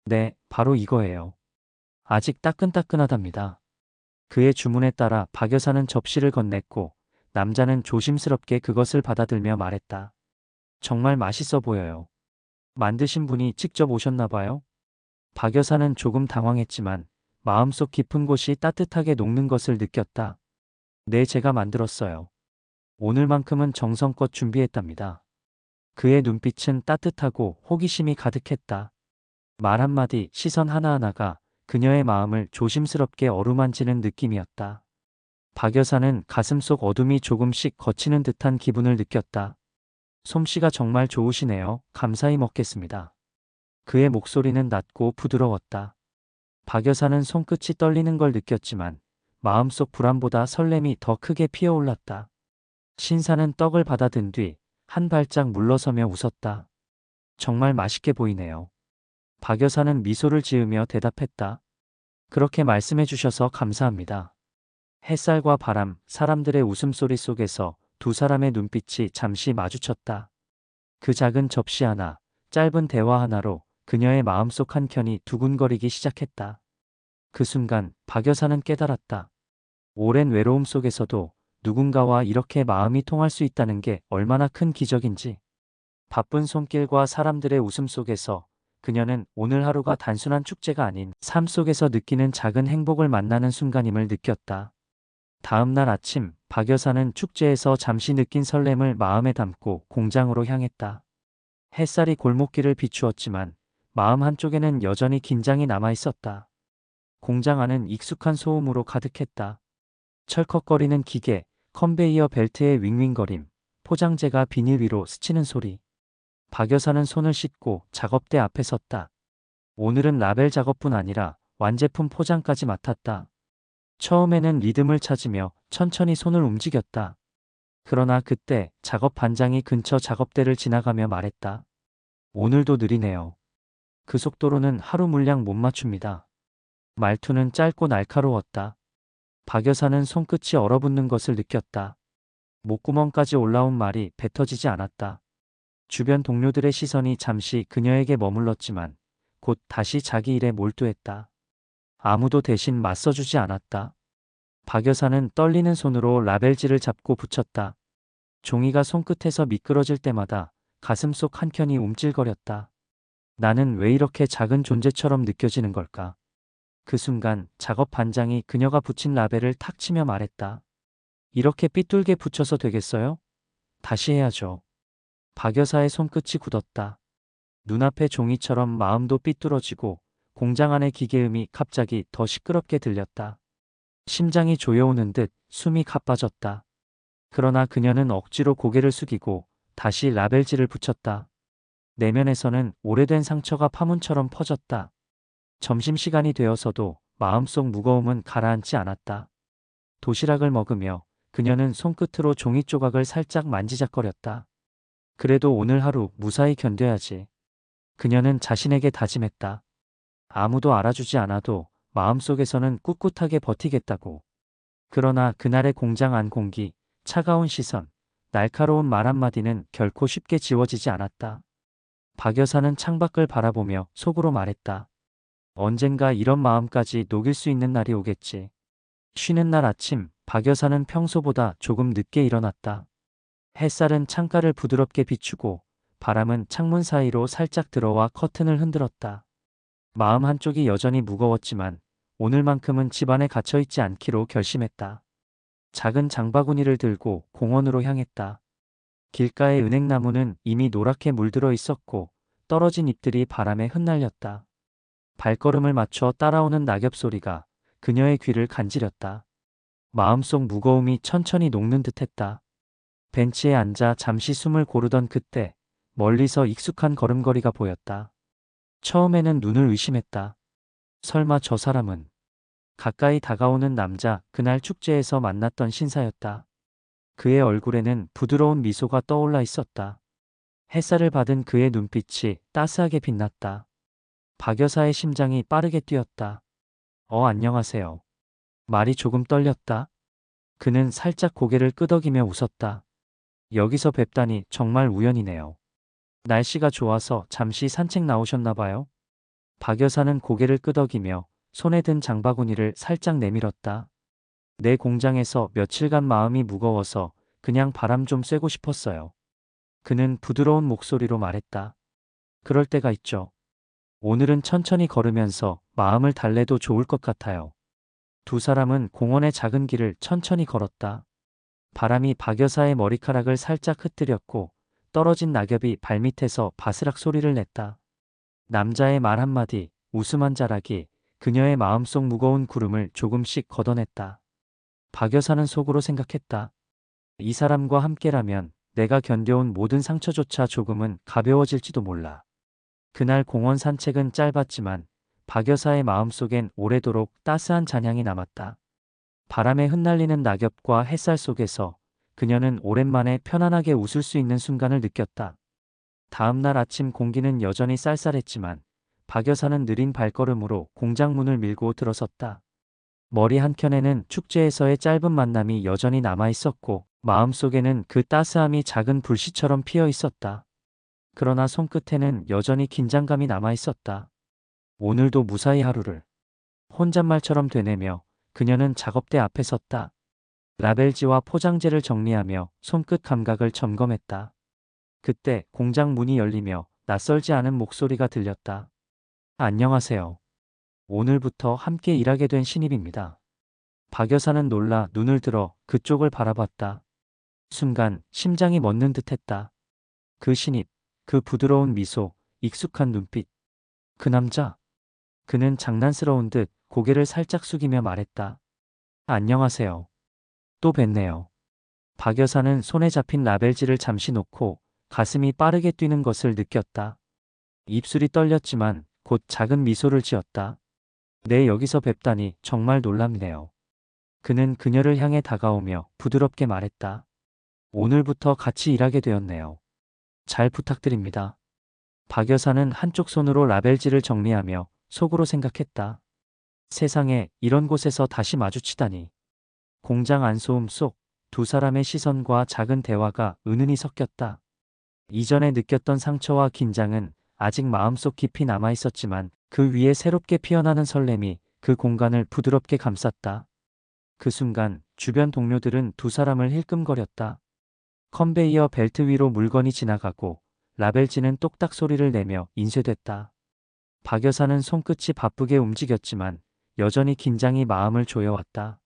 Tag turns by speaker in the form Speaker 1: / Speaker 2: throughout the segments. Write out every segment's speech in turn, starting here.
Speaker 1: 네, 바로 이거예요. 아직 따끈따끈하답니다. 그의 주문에 따라 박 여사는 접시를 건넸고 남자는 조심스럽게 그것을 받아들며 말했다. 정말 맛있어 보여요. 만드신 분이 직접 오셨나 봐요? 박 여사는 조금 당황했지만 마음속 깊은 곳이 따뜻하게 녹는 것을 느꼈다. 네, 제가 만들었어요. 오늘만큼은 정성껏 준비했답니다. 그의 눈빛은 따뜻하고 호기심이 가득했다. 말 한마디, 시선 하나하나가 그녀의 마음을 조심스럽게 어루만지는 느낌이었다. 박 여사는 가슴속 어둠이 조금씩 걷히는 듯한 기분을 느꼈다. 솜씨가 정말 좋으시네요. 감사히 먹겠습니다. 그의 목소리는 낮고 부드러웠다. 박 여사는 손끝이 떨리는 걸 느꼈지만 마음속 불안보다 설렘이 더 크게 피어올랐다. 신사는 떡을 받아든 뒤 한 발짝 물러서며 웃었다. 정말 맛있게 보이네요. 박 여사는 미소를 지으며 대답했다. 그렇게 말씀해 주셔서 감사합니다. 햇살과 바람, 사람들의 웃음소리 속에서 두 사람의 눈빛이 잠시 마주쳤다. 그 작은 접시 하나, 짧은 대화 하나로 그녀의 마음속 한켠이 두근거리기 시작했다. 그 순간 박 여사는 깨달았다. 오랜 외로움 속에서도 누군가와 이렇게 마음이 통할 수 있다는 게 얼마나 큰 기적인지. 바쁜 손길과 사람들의 웃음 속에서 그녀는 오늘 하루가 단순한 축제가 아닌 삶 속에서 느끼는 작은 행복을 만나는 순간임을 느꼈다. 다음 날 아침 박 여사는 축제에서 잠시 느낀 설렘을 마음에 담고 공장으로 향했다. 햇살이 골목길을 비추었지만 마음 한쪽에는 여전히 긴장이 남아 있었다. 공장 안은 익숙한 소음으로 가득했다. 철컥거리는 기계, 컨베이어 벨트의 윙윙거림, 포장재가 비닐 위로 스치는 소리. 박 여사는 손을 씻고 작업대 앞에 섰다. 오늘은 라벨 작업뿐 아니라 완제품 포장까지 맡았다. 처음에는 리듬을 찾으며 천천히 손을 움직였다. 그러나 그때 작업 반장이 근처 작업대를 지나가며 말했다. 오늘도 느리네요. 그 속도로는 하루 물량 못 맞춥니다. 말투는 짧고 날카로웠다. 박 여사는 손끝이 얼어붙는 것을 느꼈다. 목구멍까지 올라온 말이 뱉어지지 않았다. 주변 동료들의 시선이 잠시 그녀에게 머물렀지만 곧 다시 자기 일에 몰두했다. 아무도 대신 맞서주지 않았다. 박 여사는 떨리는 손으로 라벨지를 잡고 붙였다. 종이가 손끝에서 미끄러질 때마다 가슴속 한켠이 움찔거렸다. 나는 왜 이렇게 작은 존재처럼 느껴지는 걸까? 그 순간 작업 반장이 그녀가 붙인 라벨을 탁 치며 말했다. 이렇게 삐뚤게 붙여서 되겠어요? 다시 해야죠. 박 여사의 손끝이 굳었다. 눈앞의 종이처럼 마음도 삐뚤어지고 공장 안의 기계음이 갑자기 더 시끄럽게 들렸다. 심장이 조여오는 듯 숨이 가빠졌다. 그러나 그녀는 억지로 고개를 숙이고 다시 라벨지를 붙였다. 내면에서는 오래된 상처가 파문처럼 퍼졌다. 점심시간이 되어서도 마음속 무거움은 가라앉지 않았다. 도시락을 먹으며 그녀는 손끝으로 종이 조각을 살짝 만지작거렸다. 그래도 오늘 하루 무사히 견뎌야지. 그녀는 자신에게 다짐했다. 아무도 알아주지 않아도 마음속에서는 꿋꿋하게 버티겠다고. 그러나 그날의 공장 안 공기, 차가운 시선, 날카로운 말 한마디는 결코 쉽게 지워지지 않았다. 박 여사는 창밖을 바라보며 속으로 말했다. 언젠가 이런 마음까지 녹일 수 있는 날이 오겠지. 쉬는 날 아침, 박 여사는 평소보다 조금 늦게 일어났다. 햇살은 창가를 부드럽게 비추고 바람은 창문 사이로 살짝 들어와 커튼을 흔들었다. 마음 한쪽이 여전히 무거웠지만 오늘만큼은 집안에 갇혀있지 않기로 결심했다. 작은 장바구니를 들고 공원으로 향했다. 길가의 은행나무는 이미 노랗게 물들어 있었고 떨어진 잎들이 바람에 흩날렸다. 발걸음을 맞춰 따라오는 낙엽 소리가 그녀의 귀를 간지렸다. 마음속 무거움이 천천히 녹는 듯했다. 벤치에 앉아 잠시 숨을 고르던 그때 멀리서 익숙한 걸음걸이가 보였다. 처음에는 눈을 의심했다. 설마 저 사람은 가까이 다가오는 남자, 그날 축제에서 만났던 신사였다. 그의 얼굴에는 부드러운 미소가 떠올라 있었다. 햇살을 받은 그의 눈빛이 따스하게 빛났다. 박 여사의 심장이 빠르게 뛰었다. 안녕하세요. 말이 조금 떨렸다. 그는 살짝 고개를 끄덕이며 웃었다. 여기서 뵙다니 정말 우연이네요. 날씨가 좋아서 잠시 산책 나오셨나 봐요. 박 여사는 고개를 끄덕이며 손에 든 장바구니를 살짝 내밀었다. 내 공장에서 며칠간 마음이 무거워서 그냥 바람 좀 쐬고 싶었어요. 그는 부드러운 목소리로 말했다. 그럴 때가 있죠. 오늘은 천천히 걸으면서 마음을 달래도 좋을 것 같아요. 두 사람은 공원의 작은 길을 천천히 걸었다. 바람이 박 여사의 머리카락을 살짝 흩뜨렸고 떨어진 낙엽이 발밑에서 바스락 소리를 냈다. 남자의 말 한마디, 웃음 한 자락이 그녀의 마음속 무거운 구름을 조금씩 걷어냈다. 박 여사는 속으로 생각했다. 이 사람과 함께라면 내가 견뎌온 모든 상처조차 조금은 가벼워질지도 몰라. 그날 공원 산책은 짧았지만 박 여사의 마음속엔 오래도록 따스한 잔향이 남았다. 바람에 흩날리는 낙엽과 햇살 속에서 그녀는 오랜만에 편안하게 웃을 수 있는 순간을 느꼈다. 다음 날 아침 공기는 여전히 쌀쌀했지만 박 여사는 느린 발걸음으로 공장 문을 밀고 들어섰다. 머리 한켠에는 축제에서의 짧은 만남이 여전히 남아 있었고 마음속에는 그 따스함이 작은 불씨처럼 피어 있었다. 그러나 손끝에는 여전히 긴장감이 남아 있었다. 오늘도 무사히 하루를 혼잣말처럼 되뇌며 그녀는 작업대 앞에 섰다. 라벨지와 포장재를 정리하며 손끝 감각을 점검했다. 그때 공장 문이 열리며 낯설지 않은 목소리가 들렸다. 안녕하세요. 오늘부터 함께 일하게 된 신입입니다. 박 여사는 놀라 눈을 들어 그쪽을 바라봤다. 순간 심장이 멎는 듯했다. 그 신입, 그 부드러운 미소, 익숙한 눈빛. 그 남자. 그는 장난스러운 듯 고개를 살짝 숙이며 말했다. 안녕하세요. 또 뵙네요. 박 여사는 손에 잡힌 라벨지를 잠시 놓고 가슴이 빠르게 뛰는 것을 느꼈다. 입술이 떨렸지만 곧 작은 미소를 지었다. 네, 여기서 뵙다니 정말 놀랍네요. 그는 그녀를 향해 다가오며 부드럽게 말했다. 오늘부터 같이 일하게 되었네요. 잘 부탁드립니다. 박 여사는 한쪽 손으로 라벨지를 정리하며 속으로 생각했다. 세상에 이런 곳에서 다시 마주치다니. 공장 안소음 속 두 사람의 시선과 작은 대화가 은은히 섞였다. 이전에 느꼈던 상처와 긴장은 아직 마음속 깊이 남아 있었지만 그 위에 새롭게 피어나는 설렘이 그 공간을 부드럽게 감쌌다. 그 순간 주변 동료들은 두 사람을 힐끔거렸다. 컨베이어 벨트 위로 물건이 지나가고 라벨지는 똑딱 소리를 내며 인쇄됐다. 박 여사는 손끝이 바쁘게 움직였지만 여전히 긴장이 마음을 조여왔다.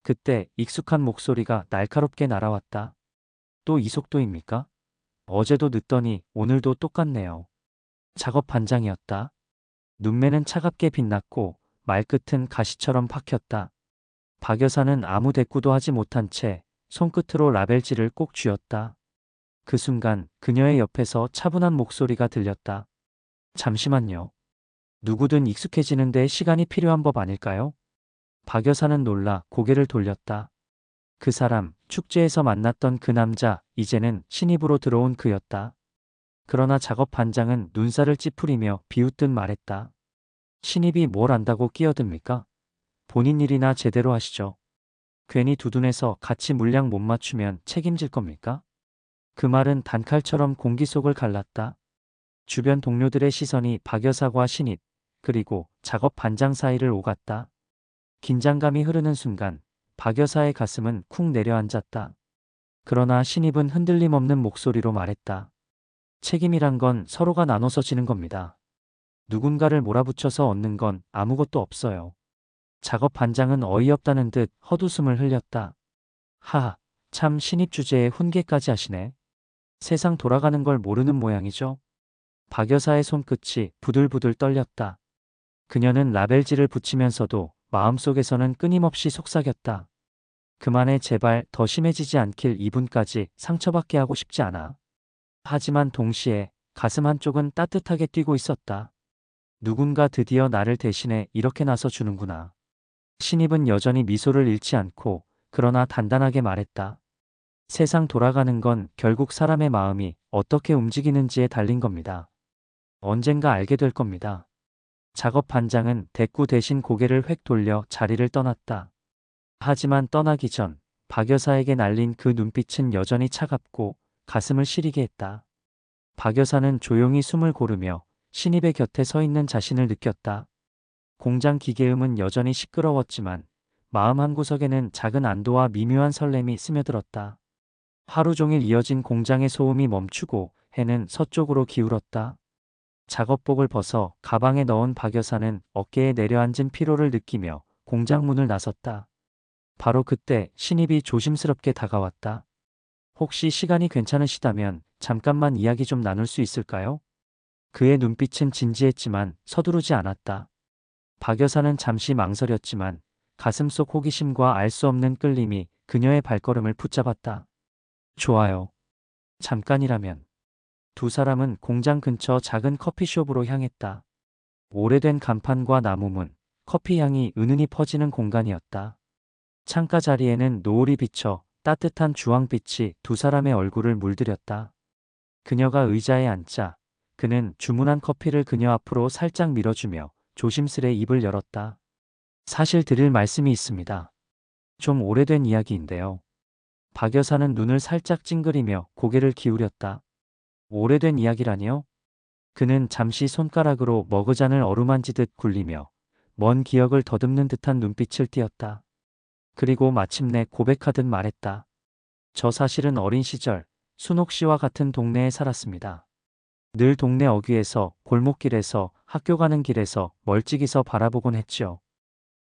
Speaker 1: 그때 익숙한 목소리가 날카롭게 날아왔다. 또 이 속도입니까? 어제도 늦더니 오늘도 똑같네요. 작업 반장이었다. 눈매는 차갑게 빛났고 말끝은 가시처럼 박혔다. 박 여사는 아무 대꾸도 하지 못한 채 손끝으로 라벨지를 꼭 쥐었다. 그 순간 그녀의 옆에서 차분한 목소리가 들렸다. 잠시만요. 누구든 익숙해지는데 시간이 필요한 법 아닐까요? 박 여사는 놀라 고개를 돌렸다. 그 사람, 축제에서 만났던 그 남자, 이제는 신입으로 들어온 그였다. 그러나 작업 반장은 눈살을 찌푸리며 비웃듯 말했다. 신입이 뭘 안다고 끼어듭니까? 본인 일이나 제대로 하시죠. 괜히 두둔해서 같이 물량 못 맞추면 책임질 겁니까? 그 말은 단칼처럼 공기 속을 갈랐다. 주변 동료들의 시선이 박 여사와 신입, 그리고 작업 반장 사이를 오갔다. 긴장감이 흐르는 순간 박 여사의 가슴은 쿵 내려앉았다. 그러나 신입은 흔들림 없는 목소리로 말했다. 책임이란 건 서로가 나눠서 지는 겁니다. 누군가를 몰아붙여서 얻는 건 아무것도 없어요. 작업 반장은 어이없다는 듯 헛웃음을 흘렸다. 하하, 참 신입 주제에 훈계까지 하시네. 세상 돌아가는 걸 모르는 모양이죠. 박 여사의 손끝이 부들부들 떨렸다. 그녀는 라벨지를 붙이면서도 마음속에서는 끊임없이 속삭였다. 그만해, 제발 더 심해지지 않길. 이분까지 상처받게 하고 싶지 않아. 하지만 동시에 가슴 한쪽은 따뜻하게 뛰고 있었다. 누군가 드디어 나를 대신해 이렇게 나서 주는구나. 신입은 여전히 미소를 잃지 않고 그러나 단단하게 말했다. 세상 돌아가는 건 결국 사람의 마음이 어떻게 움직이는지에 달린 겁니다. 언젠가 알게 될 겁니다. 작업 반장은 대꾸 대신 고개를 획 돌려 자리를 떠났다. 하지만 떠나기 전 박 여사에게 날린 그 눈빛은 여전히 차갑고 가슴을 시리게 했다. 박 여사는 조용히 숨을 고르며 신입의 곁에 서 있는 자신을 느꼈다. 공장 기계음은 여전히 시끄러웠지만 마음 한구석에는 작은 안도와 미묘한 설렘이 스며들었다. 하루 종일 이어진 공장의 소음이 멈추고 해는 서쪽으로 기울었다. 작업복을 벗어 가방에 넣은 박 여사는 어깨에 내려앉은 피로를 느끼며 공장 문을 나섰다. 바로 그때 신입이 조심스럽게 다가왔다. 혹시 시간이 괜찮으시다면 잠깐만 이야기 좀 나눌 수 있을까요? 그의 눈빛은 진지했지만 서두르지 않았다. 박 여사는 잠시 망설였지만 가슴속 호기심과 알 수 없는 끌림이 그녀의 발걸음을 붙잡았다. 좋아요. 잠깐이라면. 두 사람은 공장 근처 작은 커피숍으로 향했다. 오래된 간판과 나무문, 커피 향이 은은히 퍼지는 공간이었다. 창가 자리에는 노을이 비쳐 따뜻한 주황빛이 두 사람의 얼굴을 물들였다. 그녀가 의자에 앉자 그는 주문한 커피를 그녀 앞으로 살짝 밀어주며 조심스레 입을 열었다. 사실 드릴 말씀이 있습니다. 좀 오래된 이야기인데요. 박 여사는 눈을 살짝 찡그리며 고개를 기울였다. 오래된 이야기라니요? 그는 잠시 손가락으로 머그잔을 어루만지듯 굴리며 먼 기억을 더듬는 듯한 눈빛을 띄었다. 그리고 마침내 고백하듯 말했다. 저 사실은 어린 시절 순옥 씨와 같은 동네에 살았습니다. 늘 동네 어귀에서 골목길에서 학교 가는 길에서 멀찍이서 바라보곤 했죠.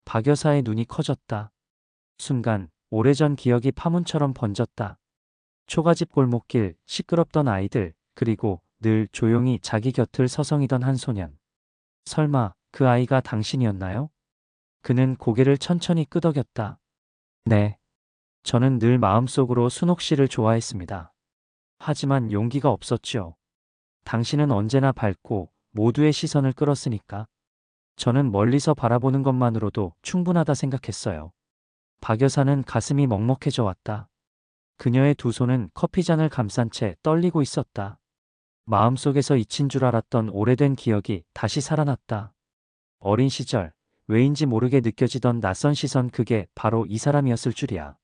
Speaker 1: 박 여사의 눈이 커졌다. 순간 오래전 기억이 파문처럼 번졌다. 초가집 골목길, 시끄럽던 아이들, 그리고 늘 조용히 자기 곁을 서성이던 한 소년. 설마 그 아이가 당신이었나요? 그는 고개를 천천히 끄덕였다. 네. 저는 늘 마음속으로 순옥 씨를 좋아했습니다. 하지만 용기가 없었지요. 당신은 언제나 밝고 모두의 시선을 끌었으니까. 저는 멀리서 바라보는 것만으로도 충분하다 생각했어요. 박 여사는 가슴이 먹먹해져 왔다. 그녀의 두 손은 커피잔을 감싼 채 떨리고 있었다. 마음속에서 잊힌 줄 알았던 오래된 기억이 다시 살아났다. 어린 시절, 왜인지 모르게 느껴지던 낯선 시선, 그게 바로 이 사람이었을 줄이야.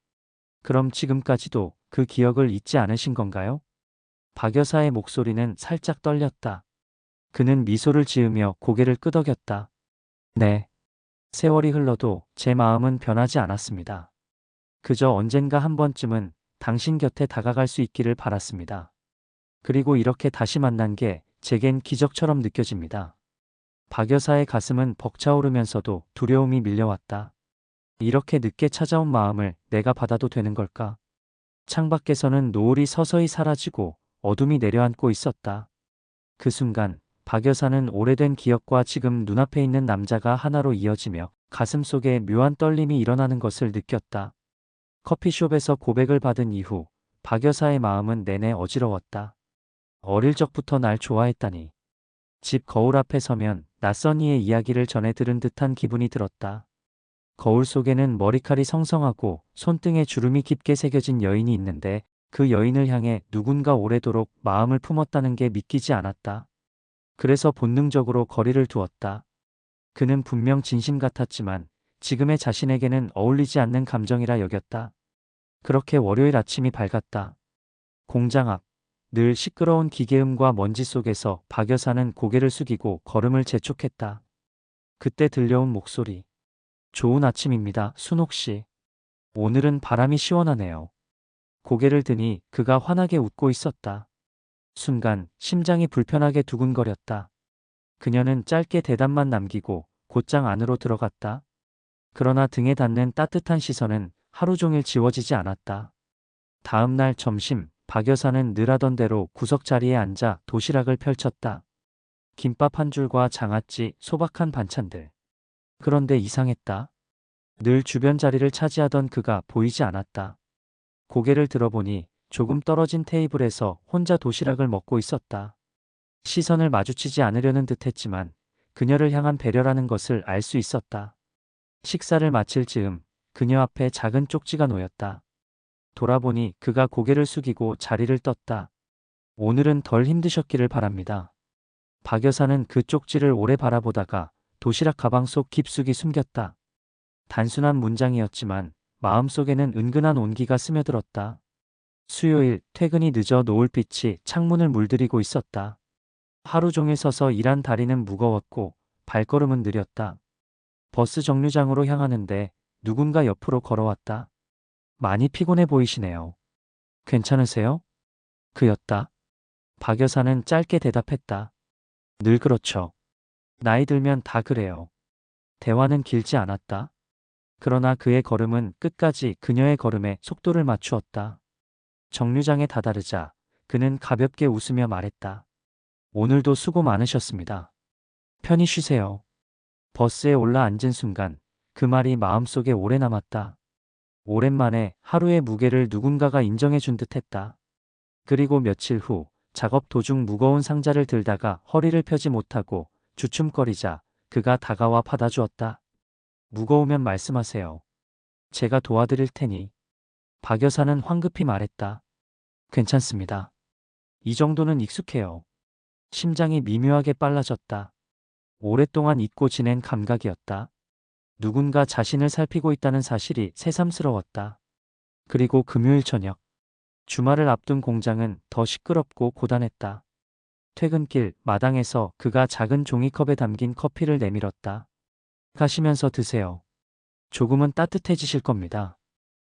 Speaker 1: 그럼 지금까지도 그 기억을 잊지 않으신 건가요? 박 여사의 목소리는 살짝 떨렸다. 그는 미소를 지으며 고개를 끄덕였다. 네. 세월이 흘러도 제 마음은 변하지 않았습니다. 그저 언젠가 한 번쯤은 당신 곁에 다가갈 수 있기를 바랐습니다. 그리고 이렇게 다시 만난 게 제겐 기적처럼 느껴집니다. 박 여사의 가슴은 벅차오르면서도 두려움이 밀려왔다. 이렇게 늦게 찾아온 마음을 내가 받아도 되는 걸까? 창밖에서는 노을이 서서히 사라지고 어둠이 내려앉고 있었다. 그 순간 박 여사는 오래된 기억과 지금 눈앞에 있는 남자가 하나로 이어지며 가슴속에 묘한 떨림이 일어나는 것을 느꼈다. 커피숍에서 고백을 받은 이후 박 여사의 마음은 내내 어지러웠다. 어릴 적부터 날 좋아했다니. 집 거울 앞에 서면 낯선 이의 이야기를 전해 들은 듯한 기분이 들었다. 거울 속에는 머리칼이 성성하고 손등에 주름이 깊게 새겨진 여인이 있는데 그 여인을 향해 누군가 오래도록 마음을 품었다는 게 믿기지 않았다. 그래서 본능적으로 거리를 두었다. 그는 분명 진심 같았지만 지금의 자신에게는 어울리지 않는 감정이라 여겼다. 그렇게 월요일 아침이 밝았다. 공장 앞, 늘 시끄러운 기계음과 먼지 속에서 박 여사는 고개를 숙이고 걸음을 재촉했다. 그때 들려온 목소리. 좋은 아침입니다, 순옥 씨. 오늘은 바람이 시원하네요. 고개를 드니 그가 환하게 웃고 있었다. 순간 심장이 불편하게 두근거렸다. 그녀는 짧게 대답만 남기고 곧장 안으로 들어갔다. 그러나 등에 닿는 따뜻한 시선은 하루 종일 지워지지 않았다. 다음 날 점심, 박 여사는 늘 하던 대로 구석 자리에 앉아 도시락을 펼쳤다. 김밥 한 줄과 장아찌, 소박한 반찬들. 그런데 이상했다. 늘 주변 자리를 차지하던 그가 보이지 않았다. 고개를 들어보니 조금 떨어진 테이블에서 혼자 도시락을 먹고 있었다. 시선을 마주치지 않으려는 듯했지만 그녀를 향한 배려라는 것을 알 수 있었다. 식사를 마칠 즈음 그녀 앞에 작은 쪽지가 놓였다. 돌아보니 그가 고개를 숙이고 자리를 떴다. 오늘은 덜 힘드셨기를 바랍니다. 박 여사는 그 쪽지를 오래 바라보다가 도시락 가방 속 깊숙이 숨겼다. 단순한 문장이었지만 마음속에는 은근한 온기가 스며들었다. 수요일 퇴근이 늦어 노을빛이 창문을 물들이고 있었다. 하루 종일 서서 일한 다리는 무거웠고 발걸음은 느렸다. 버스 정류장으로 향하는데 누군가 옆으로 걸어왔다. 많이 피곤해 보이시네요. 괜찮으세요? 그였다. 박 여사는 짧게 대답했다. 늘 그렇죠. 나이 들면 다 그래요. 대화는 길지 않았다. 그러나 그의 걸음은 끝까지 그녀의 걸음에 속도를 맞추었다. 정류장에 다다르자 그는 가볍게 웃으며 말했다. 오늘도 수고 많으셨습니다. 편히 쉬세요. 버스에 올라 앉은 순간 그 말이 마음속에 오래 남았다. 오랜만에 하루의 무게를 누군가가 인정해 준 듯했다. 그리고 며칠 후 작업 도중 무거운 상자를 들다가 허리를 펴지 못하고 주춤거리자 그가 다가와 받아주었다. 무거우면 말씀하세요. 제가 도와드릴 테니. 박 여사는 황급히 말했다. 괜찮습니다. 이 정도는 익숙해요. 심장이 미묘하게 빨라졌다. 오랫동안 잊고 지낸 감각이었다. 누군가 자신을 살피고 있다는 사실이 새삼스러웠다. 그리고 금요일 저녁, 주말을 앞둔 공장은 더 시끄럽고 고단했다. 퇴근길 마당에서 그가 작은 종이컵에 담긴 커피를 내밀었다. 가시면서 드세요. 조금은 따뜻해지실 겁니다.